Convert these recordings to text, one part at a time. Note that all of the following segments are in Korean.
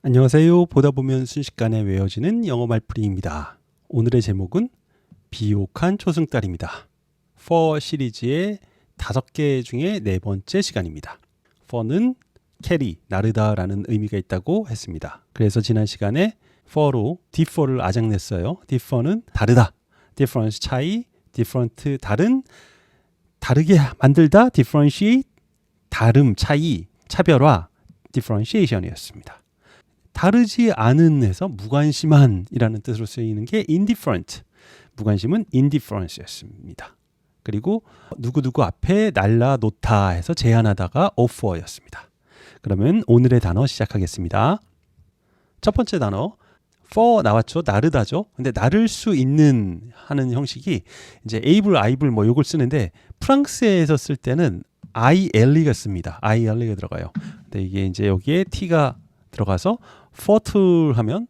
안녕하세요. 보다 보면 순식간에 외워지는 영어 말풀이입니다. 오늘의 제목은 비옥한 초승달입니다. for 시리즈의 5개 중에 4번째 시간입니다. for는 캐리, 나르다라는 의미가 있다고 했습니다. 그래서 지난 시간에 for로 differ를 아작냈어요. differ는 다르다, difference 차이, different 다른, 다르게 만들다, differentiate 다름, 차이, 차별화, differentiation이었습니다. 다르지 않은 해서 무관심한이라는 뜻으로 쓰이는 게 indifferent, 무관심은 indifference였습니다. 그리고 누구누구 앞에 날라놓다 해서 제한하다가 offer였습니다. 그러면 오늘의 단어 시작하겠습니다. 첫 번째 단어 for 나왔죠. 나르다죠. 근데 나를 수 있는 하는 형식이 이제 able, able 뭐 요걸 쓰는데 프랑스에서 쓸 때는 ILE가 씁니다. ILE가 들어가요. 근데 이게 이제 여기에 T가 들어가서 fertile 하면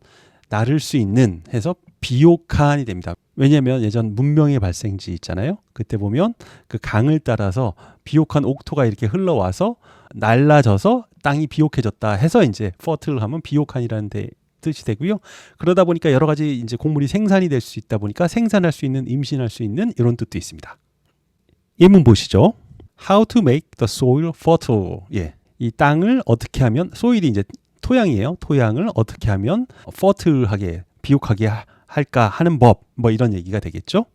나를 수 있는 해서 비옥한이 됩니다. 왜냐하면 예전 문명의 발생지 있잖아요. 그때 보면 그 강을 따라서 비옥한 옥토가 이렇게 흘러와서 날라져서 땅이 비옥해졌다 해서 이제 fertile 하면 비옥한이라는 데 뜻이 되고요. 그러다 보니까 여러 가지 이제 곡물이 생산이 될 수 있다 보니까 생산할 수 있는, 임신할 수 있는 이런 뜻도 있습니다. 예문 보시죠. How to make the soil fertile. 예, 이 땅을 어떻게 하면, 소일이 이제 토양이에요. 토양을 어떻게 하면 fertile하게, 비옥하게 할까 하는 법, 뭐 이런 얘기가 되겠죠.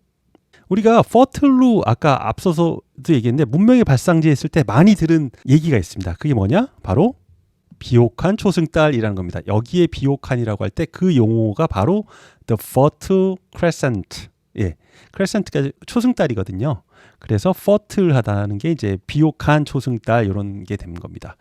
우리가 fertile로 아까 앞서서도 얘기했는데 문명의 발상지에 있을 때 많이 들은 얘기가 있습니다. 그게 뭐냐? 바로 비옥한 초승달이라는 겁니다. 여기에 비옥한이라고 할 때 그 용어가 바로 the fertile crescent. 예, crescent가 초승달이거든요. 그래서 fertile하다는 게 이제 비옥한 초승달 이런 게 되는 겁니다.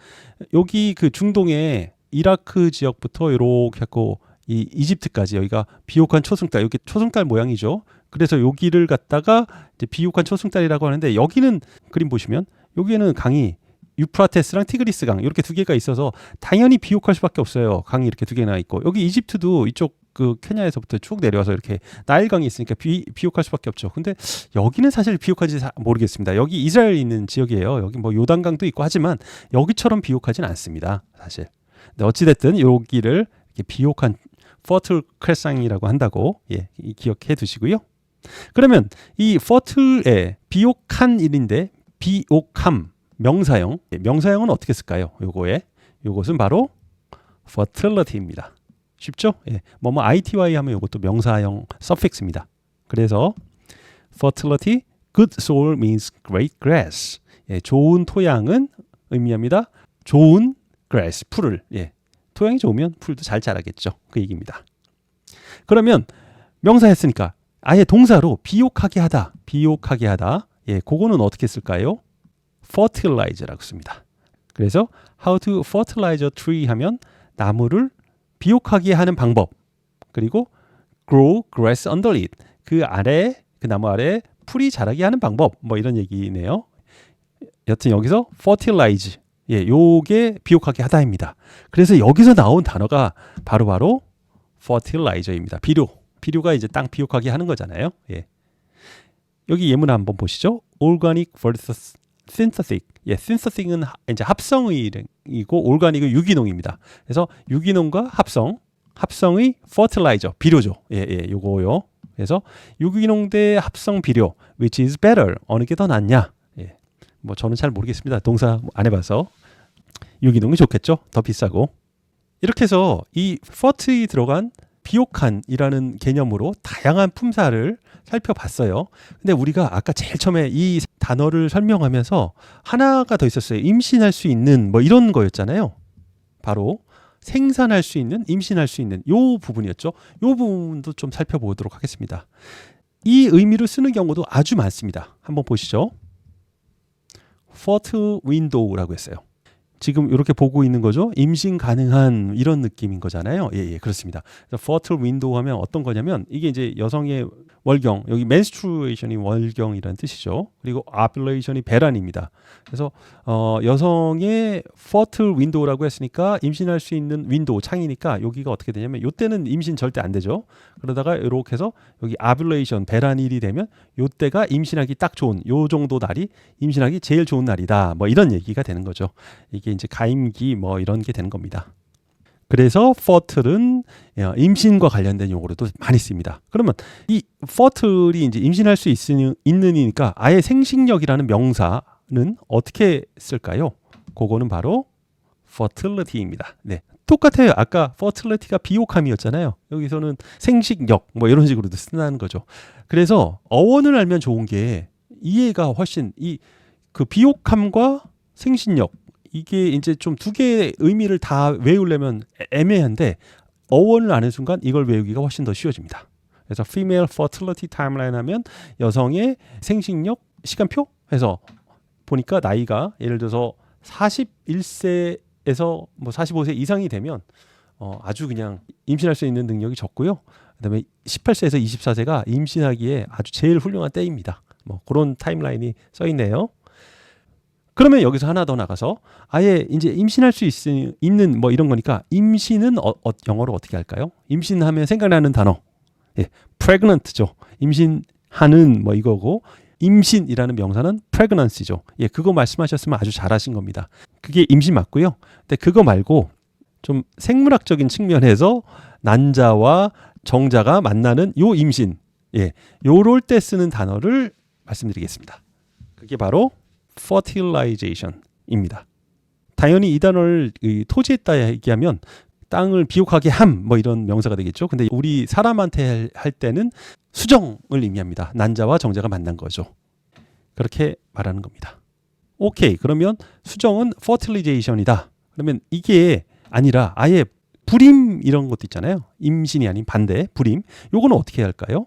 여기 그 중동의 이라크 지역부터 이렇게 하고 이 이집트까지 여기가 비옥한 초승달, 여기 초승달 모양이죠. 그래서 여기를 갖다가 이제 비옥한 초승달이라고 하는데 여기는 그림 보시면 여기에는 강이 유프라테스랑 티그리스 강 이렇게 두 개가 있어서 당연히 비옥할 수밖에 없어요. 강이 이렇게 두 개나 있고 여기 이집트도 이쪽 그 케냐에서부터 쭉 내려와서 이렇게 나일강이 있으니까 비옥할 수밖에 없죠. 근데 여기는 사실 비옥하지 모르겠습니다. 여기 이스라엘 있는 지역이에요. 여기 뭐 요단강도 있고 하지만 여기처럼 비옥하진 않습니다. 사실. 근데 어찌됐든 여기를 이렇게 비옥한 fertile crescent이라고 한다고 기억해 두시고요. 그러면 이 fertile의 비옥한 일인데 비옥함 명사형, 명사형은 어떻게 쓸까요? 요것은 바로 fertility입니다. 쉽죠? 예, 뭐뭐 ITY 하면 이것도 명사형 suffix입니다. 그래서 fertility, good soil means great grass. 예, 좋은 토양은 의미합니다. 좋은 grass, 풀을. 예, 토양이 좋으면 풀도 잘 자라겠죠. 그 얘기입니다. 그러면 명사 했으니까 아예 동사로 비옥하게 하다, 비옥하게 하다. 예, 그거는 어떻게 쓸까요? fertilize라고 씁니다. 그래서 how to fertilize a tree 하면 나무를 비옥하게 하는 방법, 그리고 grow grass under it, 그 아래, 그 나무 아래 풀이 자라게 하는 방법, 뭐 이런 얘기네요. 여튼 여기서 fertilize, 예, 요게 비옥하게 하다입니다. 그래서 여기서 나온 단어가 바로 fertilizer입니다. 비료가 이제 땅 비옥하게 하는 거잖아요. 예. 여기 예문 한번 보시죠. organic versus synthetic. 예, synthetic은 이제 합성이고 organic은 유기농입니다. 그래서 유기농과 합성의 fertilizer, 비료죠. 예, 요거요. 그래서 유기농 대 합성 비료, which is better. 어느 게 더 낫냐? 예. 뭐 저는 잘 모르겠습니다. 동사 안 해봐서. 유기농이 좋겠죠. 더 비싸고. 이렇게 해서 이 fertile 들어간 비옥한이라는 개념으로 다양한 품사를 살펴봤어요. 근데 우리가 아까 제일 처음에 이 단어를 설명하면서 하나가 더 있었어요. 임신할 수 있는 뭐 이런 거였잖아요. 바로 생산할 수 있는, 임신할 수 있는 요 부분이었죠. 요 부분도 좀 살펴보도록 하겠습니다. 이 의미로 쓰는 경우도 아주 많습니다. 한번 보시죠. fertile window라고 했어요. 지금 이렇게 보고 있는 거죠. 임신 가능한 이런 느낌인 거잖아요. 예, 그렇습니다. fertile window 하면 어떤 거냐면 이게 이제 여성의 월경, 여기 menstruation이 월경이라는 뜻이죠. 그리고 ovulation이 배란입니다. 그래서 여성의 fertile window라고 했으니까 임신할 수 있는 윈도우, 창이니까 여기가 어떻게 되냐면 이때는 임신 절대 안 되죠. 그러다가 이렇게 해서 여기 ovulation, 배란일이 되면 이때가 임신하기 딱 좋은, 요 정도 날이 임신하기 제일 좋은 날이다. 뭐 이런 얘기가 되는 거죠. 이게 이제 가임기 뭐 이런 게 되는 겁니다. 그래서 fertile은 임신과 관련된 용어로도 많이 씁니다. 그러면 이 fertile이 이제 임신할 수 있는이니까 아예 생식력이라는 명사는 어떻게 쓸까요? 그거는 바로 fertility입니다. 네. 똑같아요. 아까 fertility가 비옥함이었잖아요. 여기서는 생식력 뭐 이런 식으로도 쓴다는 거죠. 그래서 어원을 알면 좋은 게 이해가 훨씬 그 비옥함과 생식력 이게 이제 좀 두 개의 의미를 다 외우려면 애매한데 어원을 아는 순간 이걸 외우기가 훨씬 더 쉬워집니다. 그래서 female fertility timeline 하면 여성의 생식력 시간표 해서 보니까 나이가 예를 들어서 41세에서 뭐 45세 이상이 되면 아주 그냥 임신할 수 있는 능력이 적고요. 그다음에 18세에서 24세가 임신하기에 아주 제일 훌륭한 때입니다. 뭐 그런 타임라인이 써 있네요. 그러면 여기서 하나 더 나가서 아예 이제 임신할 수 있는 뭐 이런 거니까 임신은 영어로 어떻게 할까요? 임신하면 생각나는 단어. 예, pregnant죠. 임신하는 뭐 이거고 임신이라는 명사는 pregnancy죠. 예, 그거 말씀하셨으면 아주 잘하신 겁니다. 그게 임신 맞고요. 근데 그거 말고 좀 생물학적인 측면에서 난자와 정자가 만나는 요 임신. 예, 요럴 때 쓰는 단어를 말씀드리겠습니다. 그게 바로 fertilization입니다. 당연히 이 단어를 토지했다 얘기하면 땅을 비옥하게 함 뭐 이런 명사가 되겠죠. 근데 우리 사람한테 할 때는 수정을 의미합니다. 난자와 정자가 만난 거죠. 그렇게 말하는 겁니다. 오케이. 그러면 수정은 fertilization이다. 그러면 이게 아니라 아예 불임 이런 것도 있잖아요. 임신이 아닌 반대 불임. 요거는 어떻게 할까요?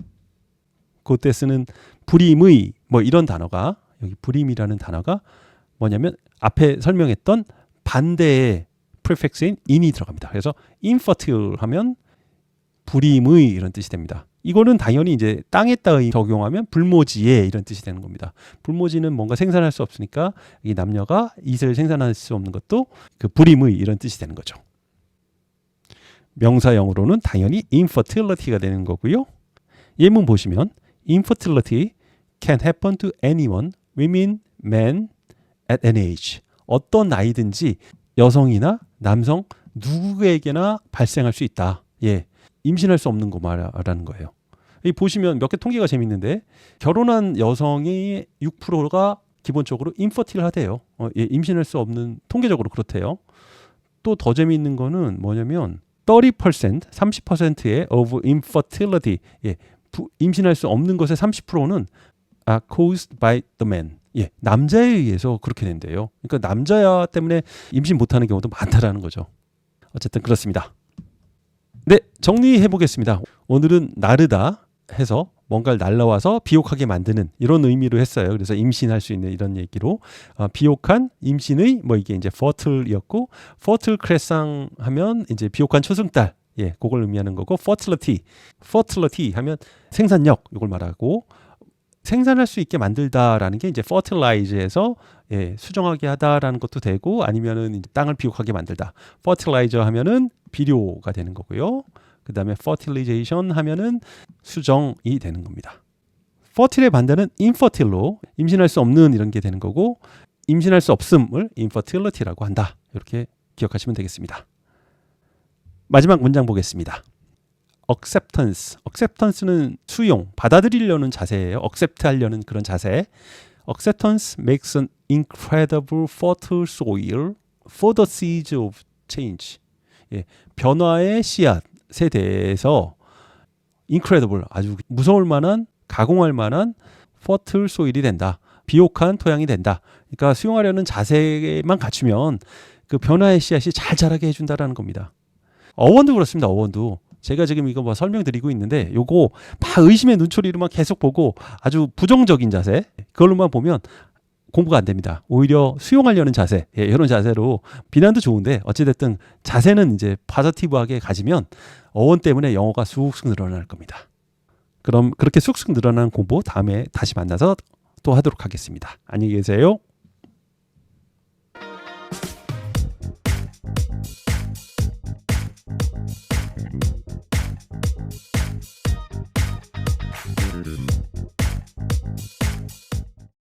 그때 쓰는 불임의 뭐 이런 단어가 여기 불임이라는 단어가 뭐냐면 앞에 설명했던 반대의 prefix인 in이 들어갑니다. 그래서 infertile 하면 불임의 이런 뜻이 됩니다. 이거는 당연히 이제 땅에다 적용하면 불모지에 이런 뜻이 되는 겁니다. 불모지는 뭔가 생산할 수 없으니까 이 남녀가 이슬을 생산할 수 없는 것도 그 불임의 이런 뜻이 되는 거죠. 명사형으로는 당연히 infertility가 되는 거고요. 예문 보시면 infertility can happen to anyone, women, men at any age. 어떤 나이든지 여성이나 남성 누구에게나 발생할 수 있다. 예, 임신할 수 없는 거 말하는 거예요. 이 보시면 몇 개 통계가 재밌는데 결혼한 여성의 6%가 기본적으로 infertile하대요. 예, 임신할 수 없는 통계적으로 그렇대요. 또 더 재미있는 거는 뭐냐면 30%의 of infertility, 예, 임신할 수 없는 것의 30%는 are caused by the man. 예, 남자에 의해서 그렇게 된대요. 그러니까 남자 때문에 임신 못하는 경우도 많다라는 거죠. 어쨌든 그렇습니다. 네, 정리해 보겠습니다. 오늘은 나르다 해서 뭔가를 날라와서 비옥하게 만드는 이런 의미로 했어요. 그래서 임신할 수 있는 이런 얘기로 비옥한 임신의 뭐 이게 이제 fertile이었고 fertile crescent 하면 이제 비옥한 초승달. 예, 그걸 의미하는 거고 fertility 하면 생산력 이걸 말하고 생산할 수 있게 만들다라는 게 이제 fertilize에서 예, 수정하게 하다라는 것도 되고 아니면은 이제 땅을 비옥하게 만들다. fertilizer 하면은 비료가 되는 거고요. 그 다음에 fertilization 하면은 수정이 되는 겁니다. fertile의 반대는 infertile로 임신할 수 없는 이런 게 되는 거고 임신할 수 없음을 infertility라고 한다. 이렇게 기억하시면 되겠습니다. 마지막 문장 보겠습니다. acceptance는 수용, 받아들이려는 자세예요. accept 하려는 그런 자세. acceptance makes an incredible fertile soil for the seeds of change. 예, 변화의 씨앗에 대해서 incredible, 아주 무서울 만한, 가공할 만한 fertile soil이 된다. 비옥한 토양이 된다. 그러니까 수용하려는 자세만 갖추면 그 변화의 씨앗이 잘 자라게 해준다라는 겁니다. 어원도 그렇습니다. 어원도. 제가 지금 이거 뭐 설명드리고 있는데 요거 막 의심의 눈초리로만 계속 보고 아주 부정적인 자세 그걸로만 보면 공부가 안 됩니다. 오히려 수용하려는 자세, 예, 이런 자세로 비난도 좋은데 어찌됐든 자세는 이제 파저티브하게 가지면 어원 때문에 영어가 쑥쑥 늘어날 겁니다. 그럼 그렇게 쑥쑥 늘어나는 공부 다음에 다시 만나서 또 하도록 하겠습니다. 안녕히 계세요.